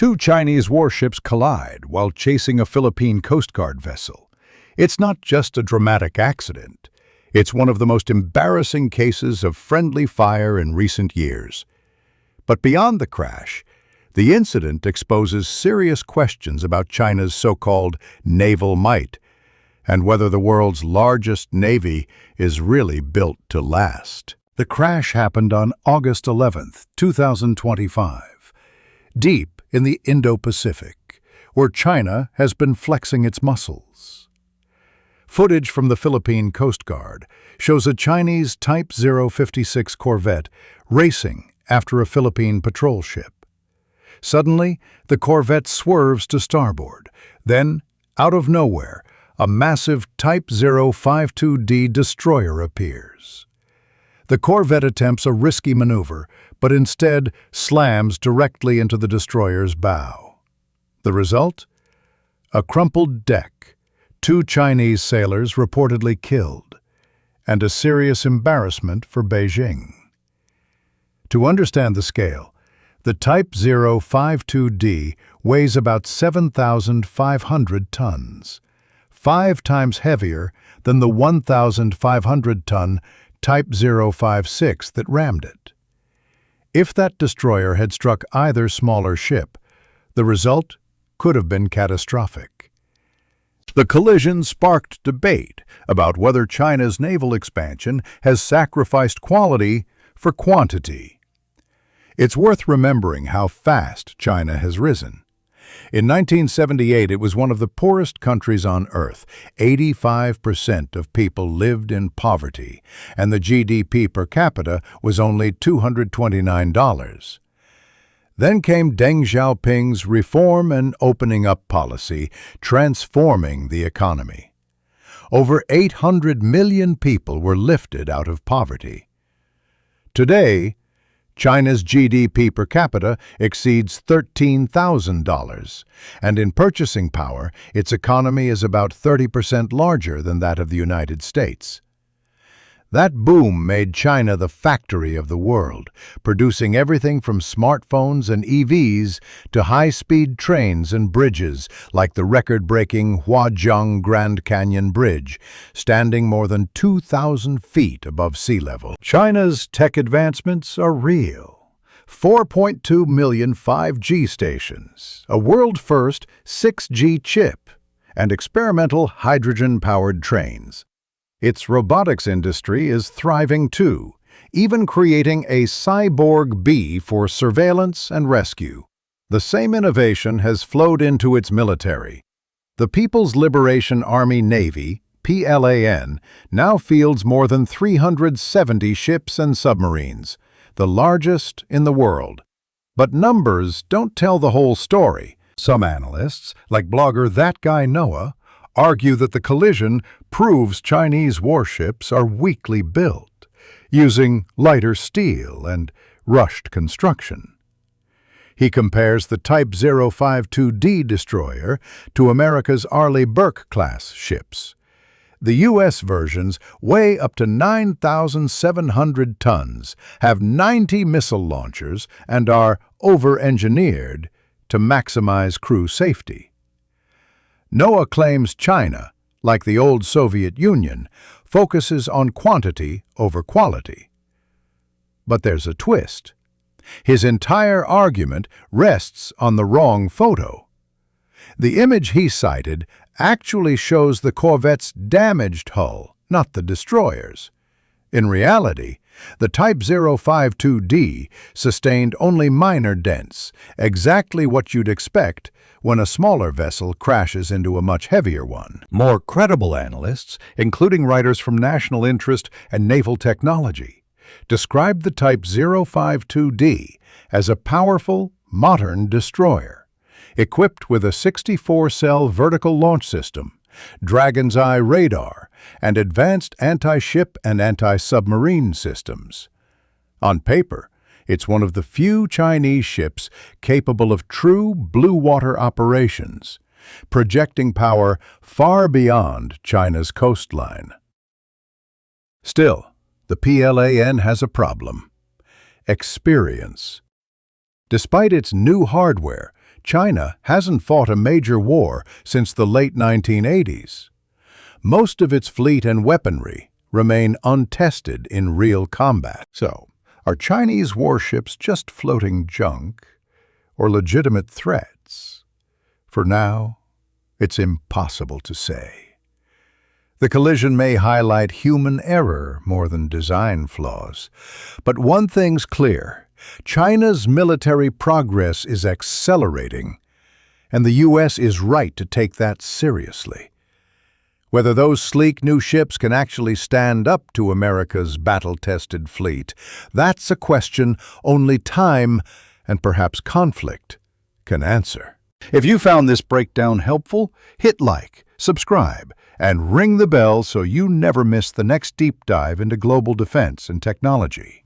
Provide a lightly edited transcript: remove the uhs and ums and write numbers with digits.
Two Chinese warships collide while chasing a Philippine Coast Guard vessel. It's not just a dramatic accident. It's one of the most embarrassing cases of friendly fire in recent years. But beyond the crash, the incident exposes serious questions about China's so-called naval might and whether the world's largest navy is really built to last. The crash happened on August 11, 2025, deep in the Indo-Pacific, where China has been flexing its muscles. Footage from the Philippine Coast Guard shows a Chinese Type 056 corvette racing after a Philippine patrol ship. Suddenly, the corvette swerves to starboard. Then, out of nowhere, a massive Type 052D destroyer appears. The corvette attempts a risky maneuver, but instead slams directly into the destroyer's bow. The result? A crumpled deck, two Chinese sailors reportedly killed, and a serious embarrassment for Beijing. To understand the scale, the Type 052D weighs about 7,500 tons, 5 times heavier than the 1,500-ton Type 056 that rammed it. If that destroyer had struck either smaller ship, the result could have been catastrophic. The collision sparked debate about whether China's naval expansion has sacrificed quality for quantity. It's worth remembering how fast China has risen. In 1978, it was one of the poorest countries on Earth. 85% of people lived in poverty, and the GDP per capita was only $229. Then came Deng Xiaoping's reform and opening up policy, transforming the economy. Over 800 million people were lifted out of poverty. Today, China's GDP per capita exceeds $13,000, and in purchasing power, its economy is about 30% larger than that of the United States. That boom made China the factory of the world, producing everything from smartphones and EVs to high-speed trains and bridges like the record-breaking Huazhong Grand Canyon Bridge, standing more than 2,000 feet above sea level. China's tech advancements are real. 4.2 million 5G stations, a world-first 6G chip, and experimental hydrogen-powered trains. Its robotics industry is thriving too, even creating a cyborg bee for surveillance and rescue. The same innovation has flowed into its military. The People's Liberation Army Navy, PLAN, now fields more than 370 ships and submarines, the largest in the world. But numbers don't tell the whole story. Some analysts, like blogger That Guy Noah, argue that the collision proves Chinese warships are weakly built, using lighter steel and rushed construction. He compares the Type 052D destroyer to America's Arleigh Burke-class ships. The U.S. versions weigh up to 9,700 tons, have 90 missile launchers, and are over-engineered to maximize crew safety. Noah claims China, like the old Soviet Union, focuses on quantity over quality. But there's a twist. His entire argument rests on the wrong photo. The image he cited actually shows the corvette's damaged hull, not the destroyer's. In reality, the Type 052D sustained only minor dents, exactly what you'd expect when a smaller vessel crashes into a much heavier one. More credible analysts, including writers from National Interest and Naval Technology, describe the Type 052D as a powerful, modern destroyer, equipped with a 64-cell vertical launch system, Dragon's Eye radar, and advanced anti-ship and anti-submarine systems. On paper, it's one of the few Chinese ships capable of true blue water operations, projecting power far beyond China's coastline. Still, the PLAN has a problem: experience. Despite its new hardware, China hasn't fought a major war since the late 1980s. Most of its fleet and weaponry remain untested in real combat. So, are Chinese warships just floating junk or legitimate threats? For now, it's impossible to say. The collision may highlight human error more than design flaws. But one thing's clear: China's military progress is accelerating, and the U.S. is right to take that seriously. Whether those sleek new ships can actually stand up to America's battle-tested fleet, that's a question only time and perhaps conflict can answer. If you found this breakdown helpful, hit like, subscribe, and ring the bell so you never miss the next deep dive into global defense and technology.